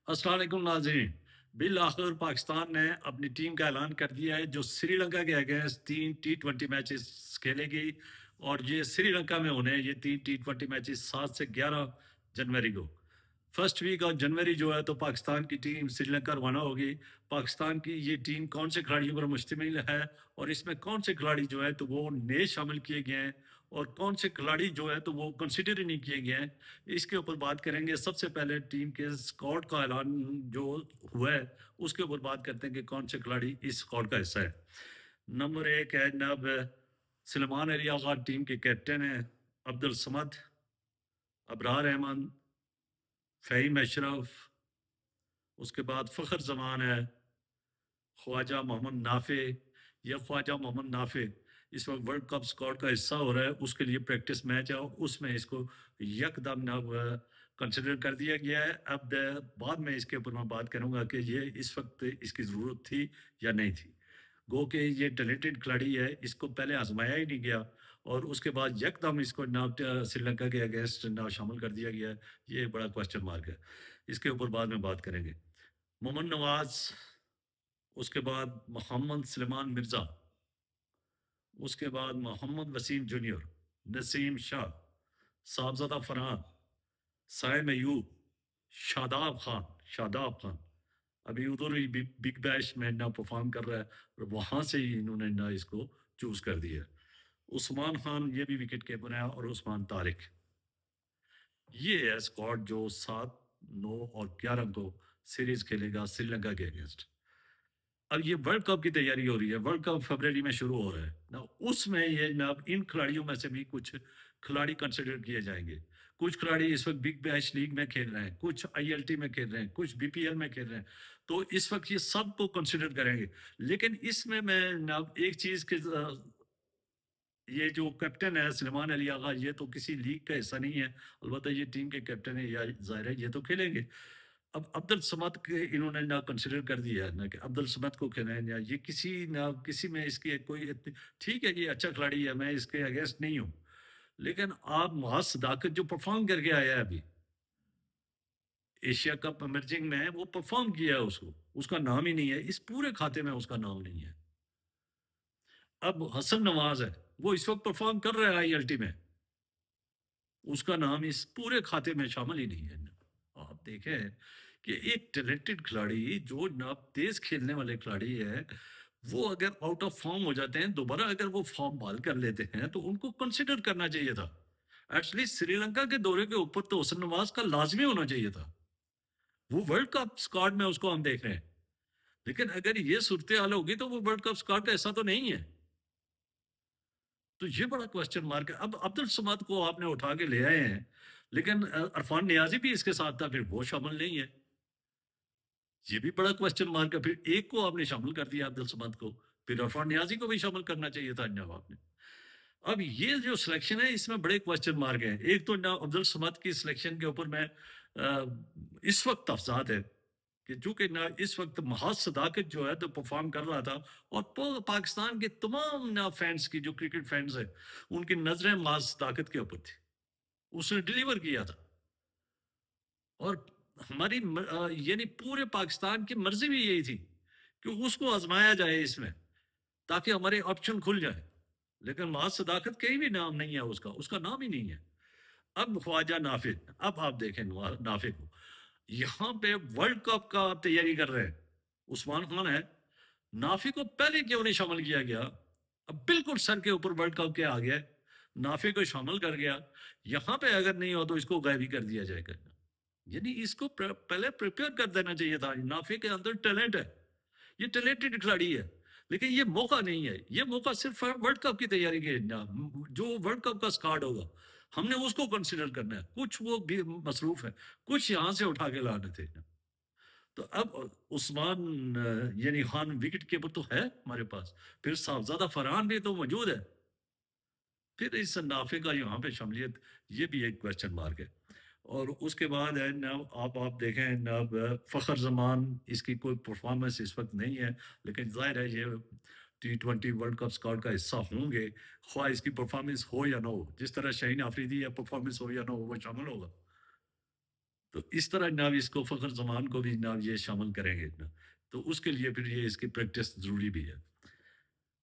السلام علیکم ناظرین، بالآخر پاکستان نے اپنی ٹیم کا اعلان کر دیا ہے جو سری لنکا کے اگینسٹ 3 T20 میچز کھیلے گی، اور یہ سری لنکا میں ہونے ہیں یہ 3 T20 میچز 7 سے 11 جنوری کو۔ فرسٹ ویک آف جنوری جو ہے تو پاکستان کی ٹیم سری لنکا روانہ ہوگی۔ پاکستان کی یہ ٹیم کون سے کھلاڑیوں پر مشتمل ہے اور اس میں کون سے کھلاڑی جو ہے تو وہ نئے شامل کیے گئے ہیں اور کون سے کھلاڑی جو ہے تو وہ کنسیڈر ہی نہیں کیے گئے ہیں، اس کے اوپر بات کریں گے۔ سب سے پہلے ٹیم کے اسکواڈ کا اعلان جو ہوا ہے اس کے اوپر بات کرتے ہیں کہ کون سے کھلاڑی اس اسکواڈ کا حصہ ہے۔ نمبر 1 ہے جناب سلیمان علی آغا، ٹیم کے کیپٹن ہیں۔ عبد الصمد، ابرار احمد، فہیم اشرف، اس کے بعد فخر زمان ہے، خواجہ محمد نافع۔ یہ خواجہ محمد نافع اس وقت ورلڈ کپ اسکواڈ کا حصہ ہو رہا ہے، اس کے لیے پریکٹس میچ ہے اور اس میں اس کو یکدم کنسیڈر کر دیا گیا ہے۔ اب بعد میں اس کے اوپر میں بات کروں گا کہ یہ اس وقت اس کی ضرورت تھی یا نہیں تھی۔ گو کہ یہ ٹیلنٹڈ کھلاڑی ہے، اس کو پہلے آزمایا ہی نہیں گیا اور اس کے بعد یکدم اس کو سری لنکا کے اگینسٹ شامل کر دیا گیا ہے۔ یہ بڑا کوسچن مارک ہے، اس کے اوپر بعد میں بات کریں گے۔ محمد نواز، اس کے بعد محمد سلیمان مرزا، اس کے بعد محمد وسیم جونیئر، نسیم شاہ، صاحبزادہ فرحان، سائم ایوب، شاداب خان ابھی ادھر ہی بگ بیش میں نہ پرفارم کر رہا ہے اور وہاں سے ہی انہوں نے نہ اس کو چوز کر دیا۔ عثمان خان یہ بھی وکٹ کیپر ہے اور عثمان طارق۔ یہ ہے اسکواڈ جو 7، 9 اور 11 کو سیریز کھیلے گا سری لنکا کے اگینسٹ۔ اب یہ ورلڈ کپ کی تیاری ہو رہی ہے، ورلڈ کپ فروری میں شروع ہو رہا ہے نا، اس میں یہ جناب ان کھلاڑیوں میں سے بھی کچھ کھلاڑی کنسیڈر کیے جائیں گے۔ کچھ کھلاڑی اس وقت بگ بیش لیگ میں کھیل رہے ہیں، کچھ ILT میں کھیل رہے ہیں، کچھ BPL میں کھیل رہے ہیں، تو اس وقت یہ سب کو کنسیڈر کریں گے۔ لیکن اس میں جناب ایک چیز کہ یہ جو کیپٹن ہے سلیمان علی آغا، یہ تو کسی لیگ کا حصہ نہیں ہے، البتہ یہ ٹیم کے کیپٹن ہے، یا ظاہر ہے یہ تو کھیلیں گے۔ اب عبد الصمد کے انہوں نے نہ کنسیڈر کر دیا ہے نہ کہ عبد الصمد کو کھیلیں، یا یہ کسی میں اس کی کوئی ٹھیک ہے یہ اچھا کھلاڑی ہے، میں اس کے اگینسٹ نہیں ہوں، لیکن آپ محض صداقت جو پرفارم کر کے آیا ہے ابھی ایشیا کپ ایمرجنگ میں، وہ پرفارم کیا ہے، اس کا نام ہی نہیں ہے، اس پورے کھاتے میں اس کا نام نہیں ہے۔ اب حسن نواز ہے، وہ اس وقت پرفارم کر رہا ہے ILT میں، اس کا نام اس پورے کھاتے میں شامل ہی نہیں ہے۔ آپ دیکھیں کہ ایک ٹیلنٹڈ کھلاڑی جو تیز کھیلنے والے کھلاڑی ہے، وہ اگر آؤٹ آف فارم ہو جاتے ہیں، دوبارہ اگر وہ فارم بحال کر لیتے ہیں تو ان کو کنسیڈر کرنا چاہیے تھا۔ ایٹ لیسٹ سری لنکا کے دورے کے اوپر تو حسن نواز کا لازمی ہونا چاہیے تھا، وہ ورلڈ کپ اسکواڈ میں اس کو ہم دیکھ رہے ہیں، لیکن اگر یہ صورتحال ہوگی تو وہ ورلڈ کپ اسکواڈ کا ایسا تو نہیں ہے۔ تو یہ بڑا کوسچن مارک ہے۔ اب عبد الصمد کو آپ نے اٹھا کے لے آئے ہیں، لیکن عرفان نیازی بھی اس کے ساتھ تھا، پھر وہ شامل نہیں ہے، یہ بھی بڑا کوسچن مارک ہے۔ پھر ایک کو آپ نے شامل کر دیا عبد الصمد کو، پھر عرفان نیازی کو بھی شامل کرنا چاہیے تھا جناب آپ نے۔ اب یہ جو سلیکشن ہے اس میں بڑے کوسچن مارک ہیں۔ ایک تو عبد الصمد کی سلیکشن کے اوپر میں اس وقت افزاد ہے کہ چونکہ اس وقت محض صداقت جو ہے تو پرفارم کر رہا تھا، اور پاکستان کے تمام فینس کی جو کرکٹ فینس ہیں ان کی نظریں محض صداقت کے اوپر تھی، اس نے ڈیلیور کیا تھا، اور ہماری یعنی پورے پاکستان کی مرضی بھی یہی تھی کہ اس کو آزمایا جائے اس میں تاکہ ہمارے آپشن کھل جائے، لیکن محض صداقت کہیں بھی نام نہیں ہے، اس کا نام ہی نہیں ہے۔ اب خواجہ نافع، اب آپ دیکھیں نافع کو یہاں پہ ورلڈ کپ کا آپ تیاری کر رہے ہیں، عثمان خان ہے، نافع کو پہلے کیوں نہیں شامل کیا گیا؟ اب بالکل سر کے اوپر ورلڈ کپ کے آ گیا، نافع کو شامل کر گیا، یہاں پہ اگر نہیں ہو تو اس کو غائب ہی کر دیا جائے گا۔ یعنی اس کو پہلے پریپیئر کر دینا چاہیے تھا۔ نافع کے اندر ٹیلنٹ ہے، یہ ٹیلنٹڈ کھلاڑی ہے، لیکن یہ موقع نہیں ہے، یہ موقع صرف ورلڈ کپ کی تیاری کے جو ورلڈ کپ کا اسکواڈ ہوگا ہم نے اس کو کنسیڈر کرنا ہے، کچھ وہ بھی مصروف ہے، کچھ یہاں سے اٹھا کے لانے تھے۔ تو اب عثمان یعنی خان وکٹ کیپر تو ہے ہمارے پاس، پھر صاحبزادہ فرحان بھی تو موجود ہے، پھر اس نافع کا یہاں پہ شمولیت یہ بھی ایک کوسچن مارک ہے۔ اور اس کے بعد ہے آپ دیکھیں فخر زمان، اس کی کوئی پرفارمنس اس وقت نہیں ہے، لیکن ظاہر ہے یہ T20 ورلڈ کپ اسکواڈ کا حصہ ہوں گے، خواہ اس کی پرفارمنس ہو یا نہ ہو، جس طرح شاہین آفریدی یا پرفارمنس ہو یا نہ ہو وہ شامل ہوگا۔ تو اس طرح جناب اس کو فخر زمان کو بھی جناب یہ شامل کریں گے جناب، تو اس کے لیے پھر یہ اس کی پریکٹس ضروری بھی ہے۔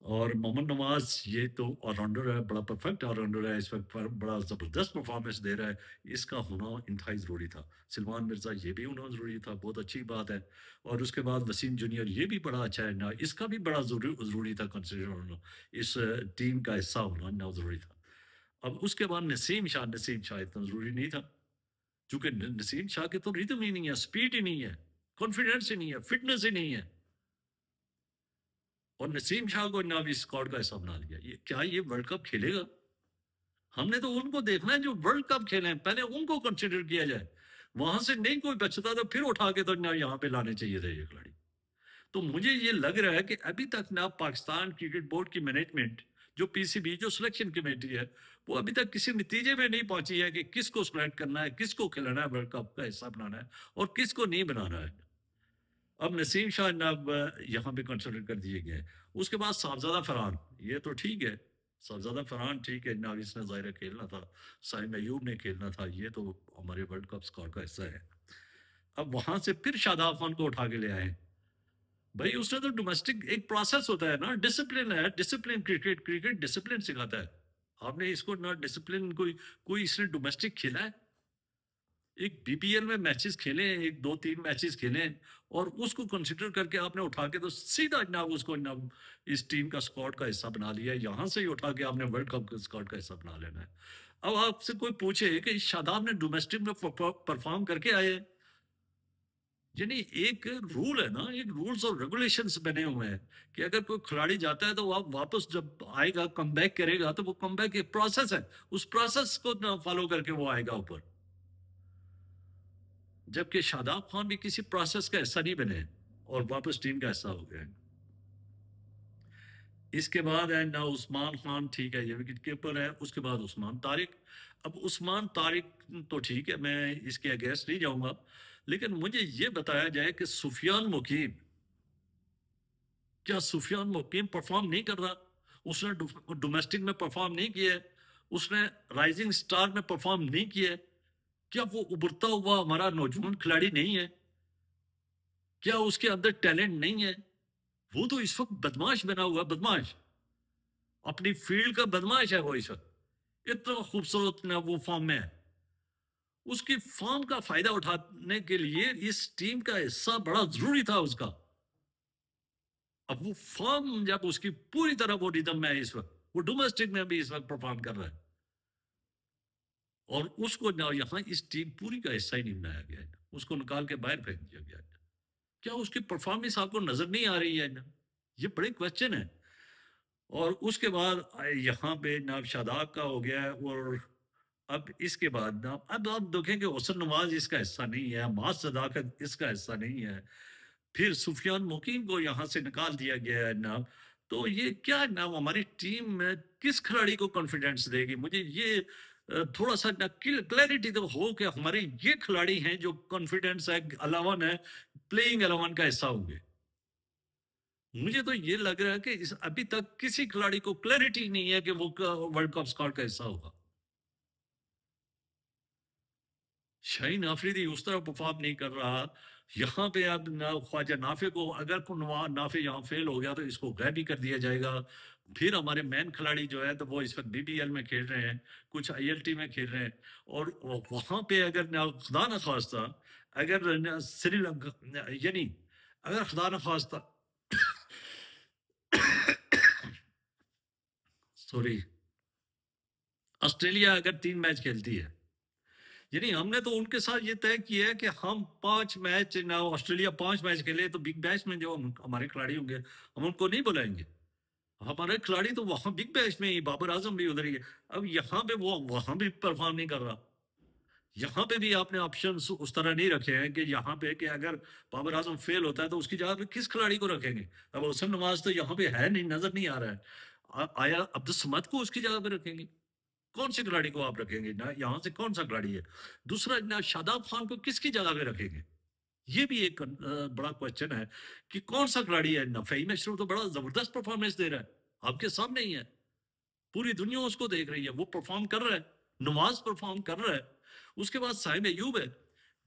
اور محمد نواز یہ تو آل راؤنڈر ہے، بڑا پرفیکٹ آل راؤنڈر ہے، اس وقت پر بڑا زبردست پرفارمنس دے رہا ہے، اس کا ہونا انتہائی ضروری تھا۔ سلمان مرزا یہ بھی ہونا ضروری تھا، بہت اچھی بات ہے۔ اور اس کے بعد وسیم جونیئر یہ بھی بڑا اچھا ہے نا، اس کا بھی بڑا ضروری تھا کنسیڈر ہونا، اس ٹیم کا حصہ ہونا نا ضروری تھا۔ اب اس کے بعد نسیم شاہ اتنا ضروری نہیں تھا، چونکہ نسیم شاہ کے تو ریدم ہی نہیں ہے، سپیڈ ہی نہیں ہے، کانفیڈنس ہی نہیں ہے، فٹنس ہی نہیں ہے، اور نسیم شاہ کو نہ بھی اسکواڈ کا حصہ بنا لیا۔ یہ کیا یہ ورلڈ کپ کھیلے گا؟ ہم نے تو ان کو دیکھنا ہے جو ورلڈ کپ کھیلے ہیں، پہلے ان کو کنسیڈر کیا جائے، وہاں سے نہیں کوئی بچتا تو پھر اٹھا کے تو نہ یہاں پہ لانے چاہیے تھے یہ کھلاڑی۔ تو مجھے یہ لگ رہا ہے کہ ابھی تک نہ پاکستان کرکٹ بورڈ کی مینجمنٹ، جو پی سی بی جو سلیکشن کمیٹی ہے، وہ ابھی تک کسی نتیجے میں نہیں پہنچی ہے کہ کس کو سلیکٹ کرنا ہے، کس کو کھلانا ہے، ورلڈ کپ کا حصہ بنانا ہے اور کس کو نہیں بنانا ہے۔ اب نسیم شاہ جناب یہاں پہ کنسیڈر کر دیے گئے۔ اس کے بعد صاحبزادہ فرحان، یہ تو ٹھیک ہے، صاحبزادہ فرحان ٹھیک ہے جناب، اس نے ظاہر ہے کھیلنا تھا، سائم ایوب نے کھیلنا تھا، یہ تو ہمارے ورلڈ کپ اسکواڈ کا حصہ ہے۔ اب وہاں سے پھر شاداب خان کو اٹھا کے لے آئے۔ بھائی اس نے تو ڈومیسٹک ایک پروسیس ہوتا ہے نا، ڈسپلن ہے، ڈسپلن کرکٹ ڈسپلن سکھاتا ہے۔ آپ نے اس کو نہ ڈسپلن کوئی اس نے ڈومیسٹک کھیلا ہے؟ ایک بی پی ایل میں میچز کھیلیں، ایک 2-3 میچز کھیلیں اور اس کو کنسیڈر کر کے آپ نے اٹھا کے تو سیدھا جناب اس کو جناب اس ٹیم کا اسکواڈ کا حصہ بنا لیا ہے، یہاں سے ہی اٹھا کے آپ نے ورلڈ کپ کے اسکواڈ کا حصہ بنا لینا ہے۔ اب آپ سے کوئی پوچھے کہ شاداب نے ڈومیسٹک میں پرفارم کر کے آئے، یعنی ایک رول ہے نا، ایک رولز اور ریگولیشنز بنے ہوئے ہیں کہ اگر کوئی کھلاڑی جاتا ہے تو وہ واپس جب آئے گا کم بیک کرے گا تو وہ کم بیک ایک پروسیس ہے، اس پروسیس کو فالو کر کے وہ آئے گا اوپر۔ جبکہ شاداب خان بھی کسی پروسیس کا حصہ نہیں بنے اور واپس ٹیم کا حصہ ہو گئے۔ اس کے بعد ہے نا عثمان خان، ٹھیک ہے یہ وکٹ کیپر ہے۔ اس کے بعد عثمان طارق۔ اب عثمان طارق تو ٹھیک ہے، میں اس کے اگینسٹ نہیں جاؤں گا، لیکن مجھے یہ بتایا جائے کہ سفیان مقیم، کیا سفیان مقیم پرفارم نہیں کر رہا؟ اس نے ڈومیسٹک میں پرفارم نہیں کیا ہے، اس نے رائزنگ سٹار میں پرفارم نہیں کیا ہے، کیا وہ ابھرتا ہوا ہمارا نوجوان کھلاڑی نہیں ہے؟ کیا اس کے اندر ٹیلنٹ نہیں ہے؟ وہ تو اس وقت بدماش بنا ہوا، بدماش، اپنی فیلڈ کا بدماش ہے وہ اس وقت، اتنا خوبصورت نہ وہ فارم میں ہے۔ اس کی فارم کا فائدہ اٹھانے کے لیے اس ٹیم کا حصہ بڑا ضروری تھا اس کا۔ اب وہ فارم جب اس کی پوری طرح وہ ریدم میں ہے اس وقت، وہ ڈومیسٹک میں بھی اس وقت پرفارم کر رہا ہے، اور اس کو یہاں اس ٹیم پوری کا حصہ ہی نہیں بنایا گیا ہے، اس کو نکال کے باہر پھینک دیا گیا ہے۔ کیا اس کی پرفارمنس آپ کو نظر نہیں آ رہی ہے؟ یہ بڑے کوشچن ہے۔ اور اس کے بعد یہاں پہ ناب شاداب کا ہو گیا ہے، اور اب اس کے بعد اب آپ دیکھیں کہ حسن نواز اس کا حصہ نہیں ہے، معاذ صداقت اس کا حصہ نہیں ہے، پھر سفیان مقیم کو یہاں سے نکال دیا گیا ہے ناب۔ تو یہ کیا ناب ہماری ٹیم میں کس کھلاڑی کو کانفیڈنس دے گی؟ مجھے یہ تھوڑا سا کلیئرٹی تو ہو کہ ہمارے یہ کھلاڑی ہیں جو کانفیڈنس ہے، 11 ہے، پلئنگ 11 کا حصہ ہوں گے۔ مجھے تو یہ لگ رہا ہے کہ ابھی تک کسی کھلاڑی کو کلیئرٹی نہیں ہے کہ وہ ورلڈ کپ اسکواڈ کا حصہ ہوگا۔ شاہین آفریدی اس طرح پرفارم نہیں کر رہا، یہاں پہ اب خواجہ نافع کو اگر نافع یہاں فیل ہو گیا تو اس کو غائب بھی کر دیا جائے گا۔ پھر ہمارے مین کھلاڑی جو ہے تو وہ اس وقت بی پی ایل میں کھیل رہے ہیں، کچھ آئی ایل ٹی میں کھیل رہے ہیں، اور وہاں پہ اگر خدا نخواستہ اگر سری لنکا، یعنی اگر خدا نخواستہ سوری آسٹریلیا اگر 3 میچ کھیلتی ہے، یعنی ہم نے تو ان کے ساتھ یہ طے کیا ہے کہ ہم 5 میچ نہ آسٹریلیا 5 میچ کھیلے تو بگ بیش میں جو ہمارے کھلاڑی ہوں گے ہم ان کو نہیں بلائیں گے، ہمارے کھلاڑی تو وہاں بگ بیش میں ہی، بابر اعظم بھی ادھر ہی ہے۔ اب یہاں پہ وہ وہاں بھی پرفارم نہیں کر رہا، یہاں پہ بھی آپ نے آپشنز اس طرح نہیں رکھے ہیں کہ یہاں پہ کہ اگر بابر اعظم فیل ہوتا ہے تو اس کی جگہ پہ کس کھلاڑی کو رکھیں گے؟ اب حسن نواز تو یہاں پہ ہے نہیں، نظر نہیں آ رہا ہے، آیا عبدالصمد کو اس کی جگہ پہ رکھیں گے؟ کون سے کھلاڑی کو آپ رکھیں گے؟ یہاں سے کون سا کھلاڑی ہے؟ دوسرا شاداب خان کو کس کی جگہ پہ رکھیں گے؟ یہ بھی ایک بڑا کوشچن ہے کہ کون سا کھلاڑی ہے۔ فہیم اشرف تو بڑا زبردست پرفارمنس دے رہا ہے، آپ کے سامنے ہی ہے، پوری دنیا اس کو دیکھ رہی ہے، وہ پرفارم کر رہا ہے، نواز پرفارم کر رہا ہے۔ اس کے بعد سائم ایوب ہے،